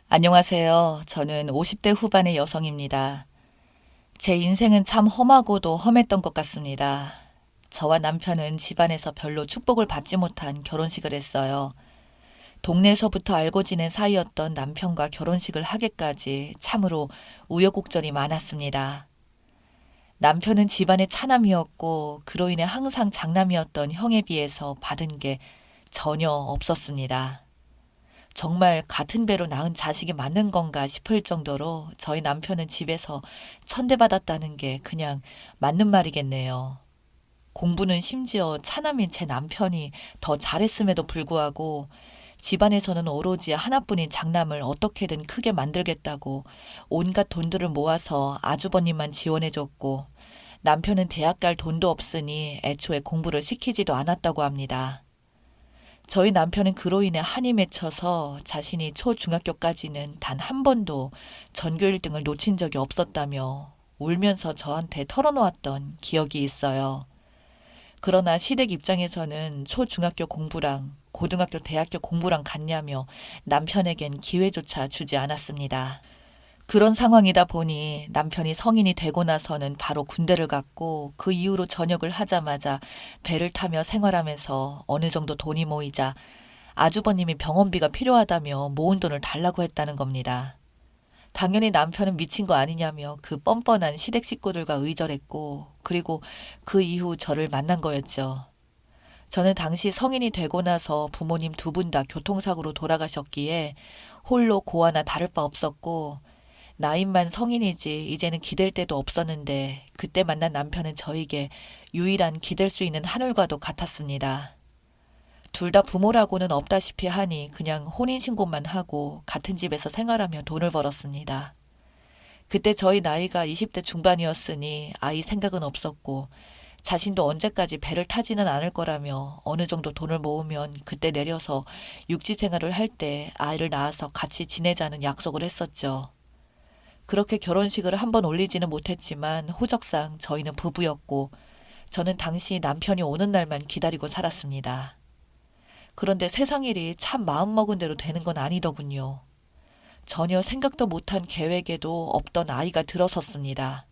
안녕하세요. 저는 50대 후반의 여성입니다. 제 인생은 참 험하고도 험했던 것 같습니다. 저와 남편은 집안에서 별로 축복을 받지 못한 결혼식을 했어요. 동네에서부터 알고 지낸 사이였던 남편과 결혼식을 하기까지 참으로 우여곡절이 많았습니다. 남편은 집안의 차남이었고 그로 인해 항상 장남이었던 형에 비해서 받은 게 전혀 없었습니다. 정말 같은 배로 낳은 자식이 맞는 건가 싶을 정도로 저희 남편은 집에서 천대받았다는 게 그냥 맞는 말이겠네요. 공부는 심지어 차남인 제 남편이 더 잘했음에도 불구하고 집안에서는 오로지 하나뿐인 장남을 어떻게든 크게 만들겠다고 온갖 돈들을 모아서 아주버님만 지원해줬고 남편은 대학 갈 돈도 없으니 애초에 공부를 시키지도 않았다고 합니다. 저희 남편은 그로 인해 한이 맺혀서 자신이 초중학교까지는 단 한 번도 전교 1등을 놓친 적이 없었다며 울면서 저한테 털어놓았던 기억이 있어요. 그러나 시댁 입장에서는 초중학교 공부랑 고등학교, 대학교 공부랑 같냐며 남편에겐 기회조차 주지 않았습니다. 그런 상황이다 보니 남편이 성인이 되고 나서는 바로 군대를 갔고 그 이후로 전역을 하자마자 배를 타며 생활하면서 어느 정도 돈이 모이자 아주버님이 병원비가 필요하다며 모은 돈을 달라고 했다는 겁니다. 당연히 남편은 미친 거 아니냐며 그 뻔뻔한 시댁 식구들과 의절했고 그리고 그 이후 저를 만난 거였죠. 저는 당시 성인이 되고 나서 부모님 두 분 다 교통사고로 돌아가셨기에 홀로 고아나 다를 바 없었고 나이만 성인이지 이제는 기댈 데도 없었는데 그때 만난 남편은 저에게 유일한 기댈 수 있는 하늘과도 같았습니다. 둘 다 부모라고는 없다시피 하니 그냥 혼인신고만 하고 같은 집에서 생활하며 돈을 벌었습니다. 그때 저희 나이가 20대 중반이었으니 아이 생각은 없었고 자신도 언제까지 배를 타지는 않을 거라며 어느 정도 돈을 모으면 그때 내려서 육지 생활을 할 때 아이를 낳아서 같이 지내자는 약속을 했었죠. 그렇게 결혼식을 한 번 올리지는 못했지만 호적상 저희는 부부였고 저는 당시 남편이 오는 날만 기다리고 살았습니다. 그런데 세상 일이 참 마음먹은 대로 되는 건 아니더군요. 전혀 생각도 못한 계획에도 없던 아이가 들어섰습니다.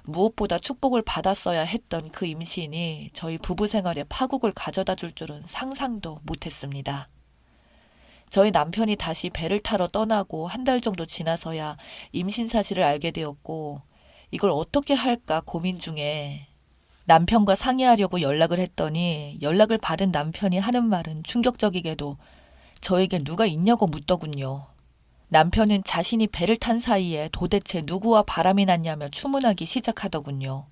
무엇보다 축복을 받았어야 했던 그 임신이 저희 부부 생활에 파국을 가져다 줄 줄은 상상도 못했습니다. 저희 남편이 다시 배를 타러 떠나고 한 달 정도 지나서야 임신 사실을 알게 되었고 이걸 어떻게 할까 고민 중에 남편과 상의하려고 연락을 했더니 연락을 받은 남편이 하는 말은 충격적이게도 저에게 누가 있냐고 묻더군요. 남편은 자신이 배를 탄 사이에 도대체 누구와 바람이 났냐며 추문하기 시작하더군요.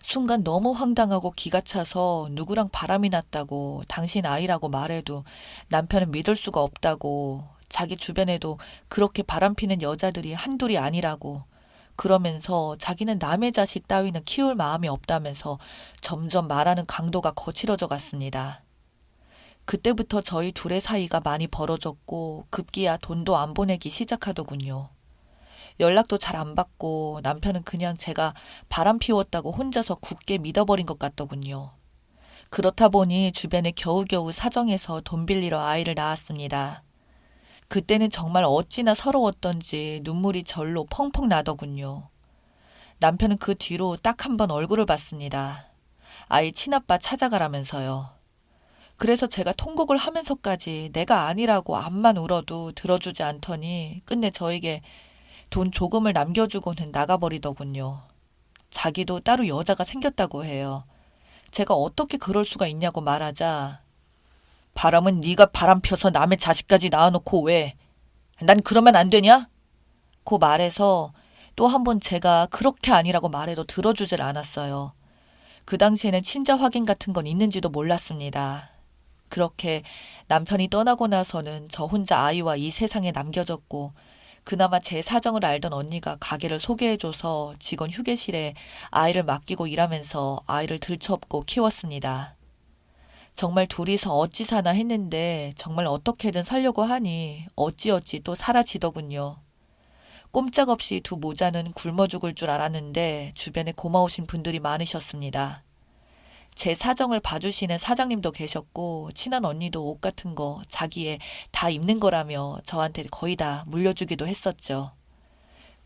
순간 너무 황당하고 기가 차서 누구랑 바람이 났다고 당신 아이라고 말해도 남편은 믿을 수가 없다고 자기 주변에도 그렇게 바람피는 여자들이 한둘이 아니라고 그러면서 자기는 남의 자식 따위는 키울 마음이 없다면서 점점 말하는 강도가 거칠어져 갔습니다. 그때부터 저희 둘의 사이가 많이 벌어졌고 급기야 돈도 안 보내기 시작하더군요. 연락도 잘 안 받고 남편은 그냥 제가 바람 피웠다고 혼자서 굳게 믿어버린 것 같더군요. 그렇다 보니 주변에 겨우겨우 사정해서 돈 빌리러 아이를 낳았습니다. 그때는 정말 어찌나 서러웠던지 눈물이 절로 펑펑 나더군요. 남편은 그 뒤로 딱 한 번 얼굴을 봤습니다. 아이 친아빠 찾아가라면서요. 그래서 제가 통곡을 하면서까지 내가 아니라고 암만 울어도 들어주지 않더니 끝내 저에게 돈 조금을 남겨주고는 나가버리더군요. 자기도 따로 여자가 생겼다고 해요. 제가 어떻게 그럴 수가 있냐고 말하자 바람은 네가 바람 펴서 남의 자식까지 낳아놓고 왜? 난 그러면 안 되냐? 고 말해서 또 한 번 제가 그렇게 아니라고 말해도 들어주질 않았어요. 그 당시에는 친자 확인 같은 건 있는지도 몰랐습니다. 그렇게 남편이 떠나고 나서는 저 혼자 아이와 이 세상에 남겨졌고 그나마 제 사정을 알던 언니가 가게를 소개해줘서 직원 휴게실에 아이를 맡기고 일하면서 아이를 들쳐업고 키웠습니다. 정말 둘이서 어찌 사나 했는데 정말 어떻게든 살려고 하니 어찌어찌 또 사라지더군요. 꼼짝없이 두 모자는 굶어 죽을 줄 알았는데 주변에 고마우신 분들이 많으셨습니다. 제 사정을 봐주시는 사장님도 계셨고 친한 언니도 옷 같은 거 자기애 다 입는 거라며 저한테 거의 다 물려주기도 했었죠.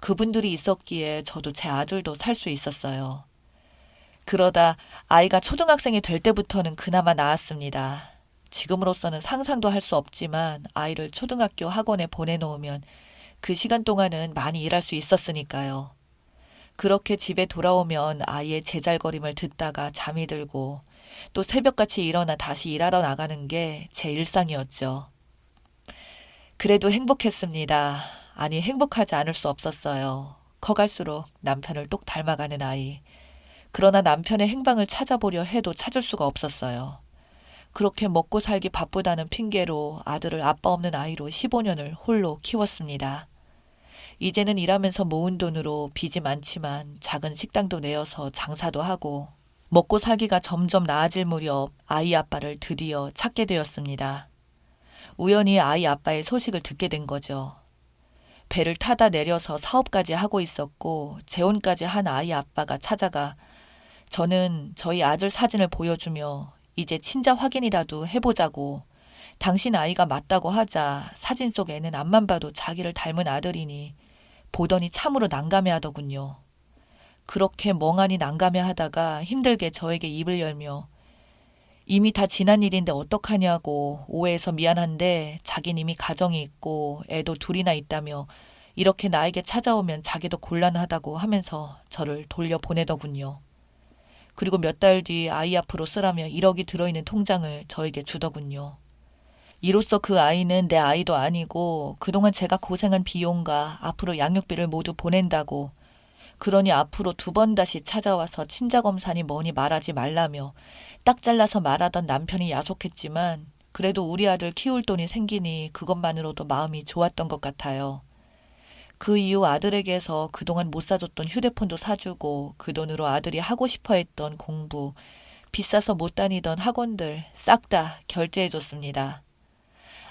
그분들이 있었기에 저도 제 아들도 살 수 있었어요. 그러다 아이가 초등학생이 될 때부터는 그나마 나았습니다. 지금으로서는 상상도 할 수 없지만 아이를 초등학교 학원에 보내놓으면 그 시간 동안은 많이 일할 수 있었으니까요. 그렇게 집에 돌아오면 아이의 제잘거림을 듣다가 잠이 들고 또 새벽같이 일어나 다시 일하러 나가는 게 제 일상이었죠. 그래도 행복했습니다. 아니, 행복하지 않을 수 없었어요. 커갈수록 남편을 똑 닮아가는 아이. 그러나 남편의 행방을 찾아보려 해도 찾을 수가 없었어요. 그렇게 먹고 살기 바쁘다는 핑계로 아들을 아빠 없는 아이로 15년을 홀로 키웠습니다. 이제는 일하면서 모은 돈으로 빚이 많지만 작은 식당도 내어서 장사도 하고 먹고 살기가 점점 나아질 무렵 아이 아빠를 드디어 찾게 되었습니다. 우연히 아이 아빠의 소식을 듣게 된 거죠. 배를 타다 내려서 사업까지 하고 있었고 재혼까지 한 아이 아빠가 찾아가 저는 저희 아들 사진을 보여주며 이제 친자 확인이라도 해보자고 당신 아이가 맞다고 하자 사진 속에는 앞만 봐도 자기를 닮은 아들이니 보더니 참으로 난감해하더군요. 그렇게 멍하니 난감해하다가 힘들게 저에게 입을 열며 이미 다 지난 일인데 어떡하냐고 오해해서 미안한데 자긴 이미 가정이 있고 애도 둘이나 있다며 이렇게 나에게 찾아오면 자기도 곤란하다고 하면서 저를 돌려보내더군요. 그리고 몇 달 뒤 아이 앞으로 쓰라며 1억이 들어있는 통장을 저에게 주더군요. 이로써 그 아이는 내 아이도 아니고 그동안 제가 고생한 비용과 앞으로 양육비를 모두 보낸다고 그러니 앞으로 2번 다시 찾아와서 친자검사니 뭐니 말하지 말라며 딱 잘라서 말하던 남편이 야속했지만 그래도 우리 아들 키울 돈이 생기니 그것만으로도 마음이 좋았던 것 같아요. 그 이후 아들에게서 그동안 못 사줬던 휴대폰도 사주고 그 돈으로 아들이 하고 싶어 했던 공부, 비싸서 못 다니던 학원들 싹 다 결제해줬습니다.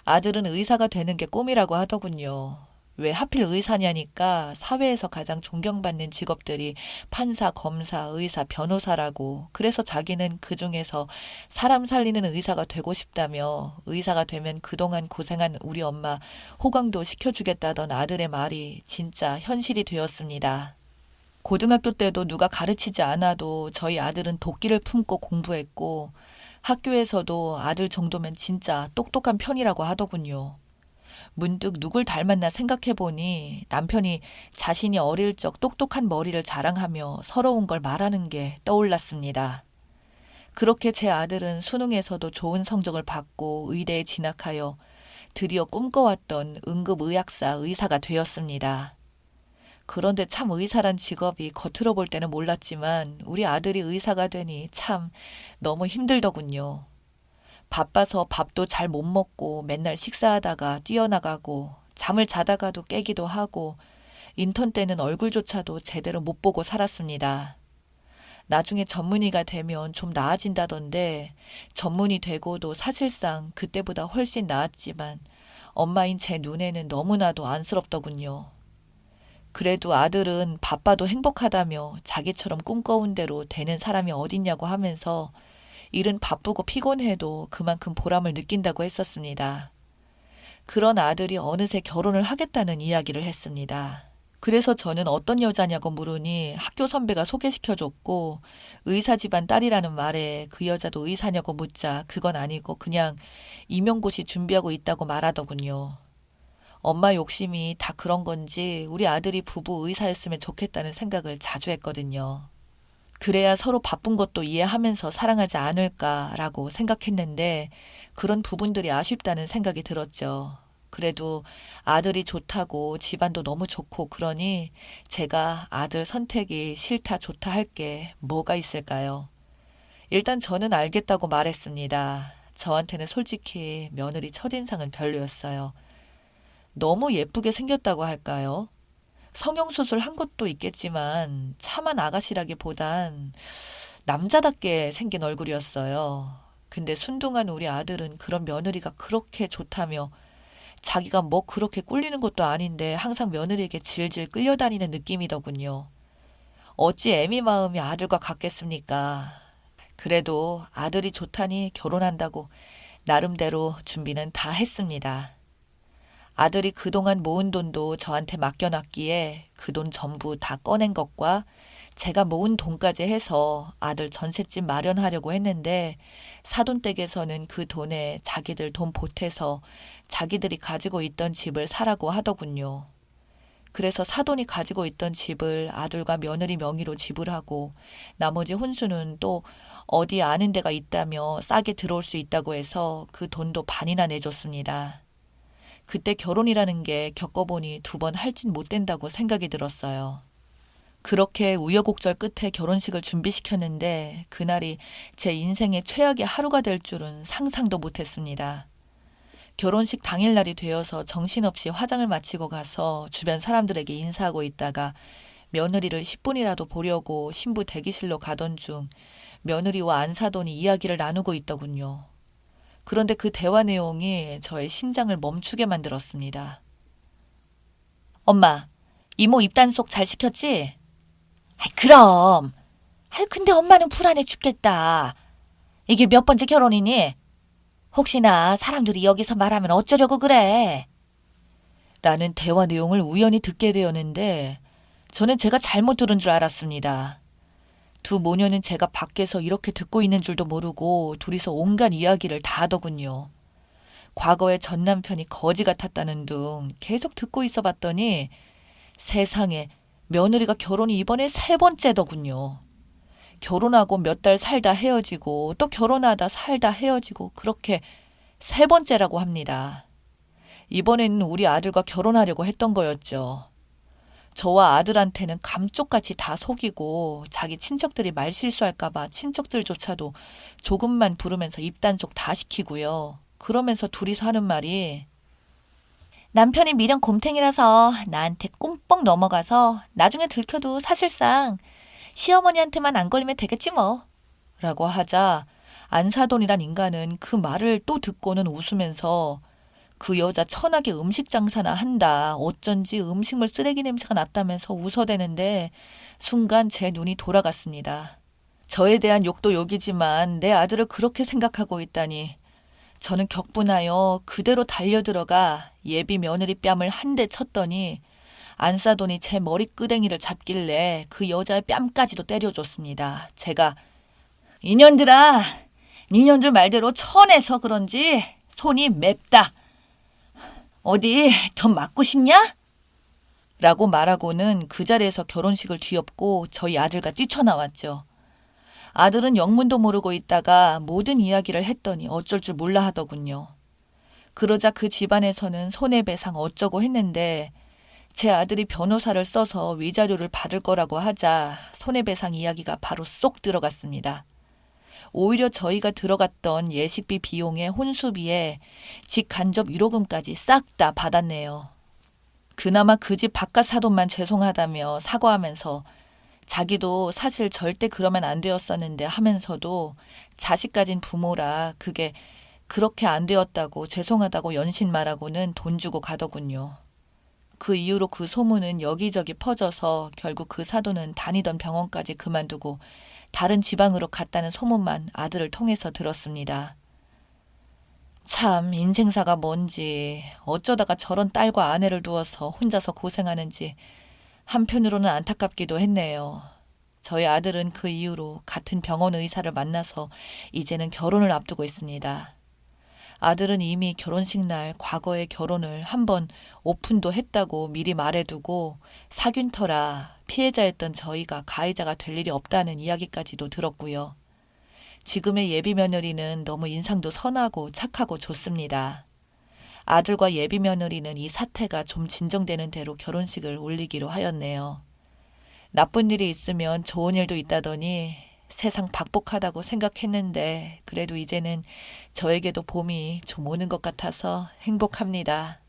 아들은 의사가 되는 게 꿈이라고 하더군요. 왜 하필 의사냐니까 사회에서 가장 존경받는 직업들이 판사, 검사, 의사, 변호사라고 그래서 자기는 그중에서 사람 살리는 의사가 되고 싶다며 의사가 되면 그동안 고생한 우리 엄마 호강도 시켜주겠다던 아들의 말이 진짜 현실이 되었습니다. 고등학교 때도 누가 가르치지 않아도 저희 아들은 도끼를 품고 공부했고 학교에서도 아들 정도면 진짜 똑똑한 편이라고 하더군요. 문득 누굴 닮았나 생각해보니 남편이 자신이 어릴 적 똑똑한 머리를 자랑하며 서러운 걸 말하는 게 떠올랐습니다. 그렇게 제 아들은 수능에서도 좋은 성적을 받고 의대에 진학하여 드디어 꿈꿔왔던 응급의학사 의사가 되었습니다. 그런데 참 의사란 직업이 겉으로 볼 때는 몰랐지만 우리 아들이 의사가 되니 참 너무 힘들더군요. 바빠서 밥도 잘 못 먹고 맨날 식사하다가 뛰어나가고 잠을 자다가도 깨기도 하고 인턴 때는 얼굴조차도 제대로 못 보고 살았습니다. 나중에 전문의가 되면 좀 나아진다던데 전문의 되고도 사실상 그때보다 훨씬 나았지만 엄마인 제 눈에는 너무나도 안쓰럽더군요. 그래도 아들은 바빠도 행복하다며 자기처럼 꿈꿔온 대로 되는 사람이 어딨냐고 하면서 일은 바쁘고 피곤해도 그만큼 보람을 느낀다고 했었습니다. 그런 아들이 어느새 결혼을 하겠다는 이야기를 했습니다. 그래서 저는 어떤 여자냐고 물으니 학교 선배가 소개시켜줬고 의사 집안 딸이라는 말에 그 여자도 의사냐고 묻자 그건 아니고 그냥 임용고시 준비하고 있다고 말하더군요. 엄마 욕심이 다 그런 건지 우리 아들이 부부 의사였으면 좋겠다는 생각을 자주 했거든요. 그래야 서로 바쁜 것도 이해하면서 사랑하지 않을까라고 생각했는데 그런 부분들이 아쉽다는 생각이 들었죠. 그래도 아들이 좋다고 집안도 너무 좋고 그러니 제가 아들 선택이 싫다 좋다 할 게 뭐가 있을까요? 일단 저는 알겠다고 말했습니다. 저한테는 솔직히 며느리 첫인상은 별로였어요. 너무 예쁘게 생겼다고 할까요? 성형수술 한 것도 있겠지만 참한 아가씨라기보단 남자답게 생긴 얼굴이었어요. 근데 순둥한 우리 아들은 그런 며느리가 그렇게 좋다며 자기가 뭐 그렇게 꿀리는 것도 아닌데 항상 며느리에게 질질 끌려다니는 느낌이더군요. 어찌 애미 마음이 아들과 같겠습니까? 그래도 아들이 좋다니 결혼한다고 나름대로 준비는 다 했습니다. 아들이 그동안 모은 돈도 저한테 맡겨놨기에 그 돈 전부 다 꺼낸 것과 제가 모은 돈까지 해서 아들 전셋집 마련하려고 했는데 사돈댁에서는 그 돈에 자기들 돈 보태서 자기들이 가지고 있던 집을 사라고 하더군요. 그래서 사돈이 가지고 있던 집을 아들과 며느리 명의로 지불하고 나머지 혼수는 또 어디 아는 데가 있다며 싸게 들어올 수 있다고 해서 그 돈도 반이나 내줬습니다. 그때 결혼이라는 게 겪어보니 2번 할진 못 된다고 생각이 들었어요. 그렇게 우여곡절 끝에 결혼식을 준비시켰는데 그날이 제 인생의 최악의 하루가 될 줄은 상상도 못했습니다. 결혼식 당일날이 되어서 정신없이 화장을 마치고 가서 주변 사람들에게 인사하고 있다가 며느리를 10분이라도 보려고 신부 대기실로 가던 중 며느리와 안사돈이 이야기를 나누고 있더군요. 그런데 그 대화 내용이 저의 심장을 멈추게 만들었습니다. 엄마, 이모 입단속 잘 시켰지? 아이, 그럼. 근데 엄마는 불안해 죽겠다. 이게 몇 번째 결혼이니? 혹시나 사람들이 여기서 말하면 어쩌려고 그래? 라는 대화 내용을 우연히 듣게 되었는데 저는 제가 잘못 들은 줄 알았습니다. 2 모녀는 제가 밖에서 이렇게 듣고 있는 줄도 모르고 둘이서 온갖 이야기를 다 하더군요. 과거에 전 남편이 거지 같았다는 둥 계속 듣고 있어 봤더니 세상에 며느리가 결혼이 이번에 3번째더군요. 결혼하고 몇 달 살다 헤어지고 또 결혼하다 살다 헤어지고 그렇게 3번째라고 합니다. 이번에는 우리 아들과 결혼하려고 했던 거였죠. 저와 아들한테는 감쪽같이 다 속이고 자기 친척들이 말실수할까 봐 친척들조차도 조금만 부르면서 입단속 다 시키고요. 그러면서 둘이서 하는 말이 남편이 미련 곰탱이라서 나한테 꿈뻑 넘어가서 나중에 들켜도 사실상 시어머니한테만 안 걸리면 되겠지 뭐. 라고 하자 안사돈이란 인간은 그 말을 또 듣고는 웃으면서 그 여자 천하게 음식 장사나 한다. 어쩐지 음식물 쓰레기 냄새가 났다면서 웃어대는데 순간 제 눈이 돌아갔습니다. 저에 대한 욕도 욕이지만 내 아들을 그렇게 생각하고 있다니 저는 격분하여 그대로 달려들어가 예비 며느리 뺨을 한 대 쳤더니 안사돈이 제 머리끄댕이를 잡길래 그 여자의 뺨까지도 때려줬습니다. 제가 이년들아, 니년들 말대로 천해서 그런지 손이 맵다. 어디 더 맞고 싶냐? 라고 말하고는 그 자리에서 결혼식을 뒤엎고 저희 아들과 뛰쳐나왔죠. 아들은 영문도 모르고 있다가 모든 이야기를 했더니 어쩔 줄 몰라 하더군요. 그러자 그 집안에서는 손해배상 어쩌고 했는데 제 아들이 변호사를 써서 위자료를 받을 거라고 하자 손해배상 이야기가 바로 쏙 들어갔습니다. 오히려 저희가 들어갔던 예식비 비용에 혼수비에 집 간접 위로금까지 싹 다 받았네요. 그나마 그 집 바깥 사돈만 죄송하다며 사과하면서 자기도 사실 절대 그러면 안 되었었는데 하면서도 자식 가진 부모라 그게 그렇게 안 되었다고 죄송하다고 연신 말하고는 돈 주고 가더군요. 그 이후로 그 소문은 여기저기 퍼져서 결국 그 사돈은 다니던 병원까지 그만두고 다른 지방으로 갔다는 소문만 아들을 통해서 들었습니다. 참 인생사가 뭔지 어쩌다가 저런 딸과 아내를 두어서 혼자서 고생하는지 한편으로는 안타깝기도 했네요. 저희 아들은 그 이후로 같은 병원 의사를 만나서 이제는 결혼을 앞두고 있습니다. 아들은 이미 결혼식 날 과거의 결혼을 한번 오픈도 했다고 미리 말해두고 사귄 터라 피해자였던 저희가 가해자가 될 일이 없다는 이야기까지도 들었고요. 지금의 예비 며느리는 너무 인상도 선하고 착하고 좋습니다. 아들과 예비 며느리는 이 사태가 좀 진정되는 대로 결혼식을 올리기로 하였네요. 나쁜 일이 있으면 좋은 일도 있다더니 세상 박복하다고 생각했는데 그래도 이제는 저에게도 봄이 좀 오는 것 같아서 행복합니다.